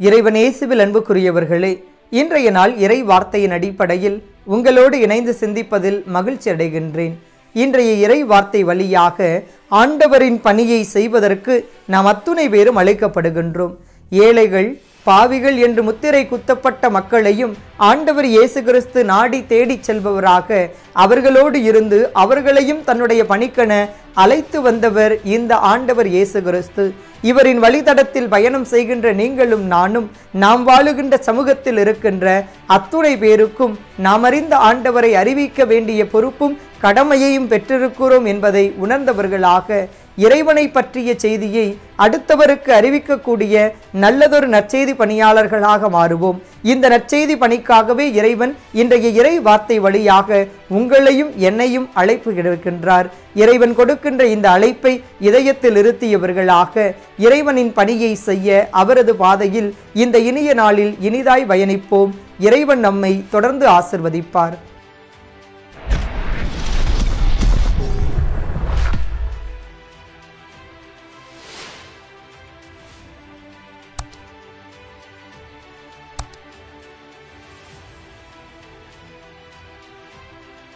இறைவன் இயேசுவில் அன்புக்குரியவர்களே, இன்றைய நாள் இறை வார்த்தையின் அடிப்படையில் உங்களோடு இணைந்து சிந்திப்பதில் மகிழ்ச்சி அடைகின்றேன். இன்றைய இறை வார்த்தை வழியாக ஆண்டவரின் பணியை செய்வதற்கு நாம் அத்துணை பேரும் அழைக்கப்படுகின்றோம். ஏழைகள், பாவிகள் என்று முத்திரை குத்தப்பட்ட மக்களையும் ஆண்டவர் இயேசு கிறிஸ்து நாடி தேடிச் செல்பவராக அவர்களோடு இருந்து அவர்களையும் தன்னுடைய பணிக்கென அழைத்து வந்தவர் இந்த ஆண்டவர் இயேசு கிறிஸ்து. இவரின் வழித்தடத்தில் பயணம் செய்கின்ற நீங்களும் நானும் நாம் வாழுகின்ற சமூகத்தில் இருக்கின்ற அத்துணை பேருக்கும் நாம் அறிந்த ஆண்டவரை அறிவிக்க வேண்டிய பொறுப்பும் கடமையையும் பெற்றிருக்கிறோம் என்பதை உணர்ந்தவர்களாக இறைவனை பற்றிய செய்தியை அடுத்தவருக்கு அறிவிக்கக்கூடிய நல்லதொரு நற்செய்தி பணியாளர்களாக மாறுவோம். இந்த நற்செய்தி பணிக்காகவே இறைவன் இன்றைய இறை வார்த்தை வழியாக உங்களையும் என்னையும் அழைப்பு இருக்கின்றார். இறைவன் கொடுக்கின்ற இந்த அழைப்பை இதயத்தில் இருத்தியவர்களாக இறைவனின் பணியை செய்ய அவரது பாதையில் இந்த இனிய நாளில் இனிதாய் பயணிப்போம். இறைவன் நம்மை தொடர்ந்து ஆசிர்வதிப்பார்.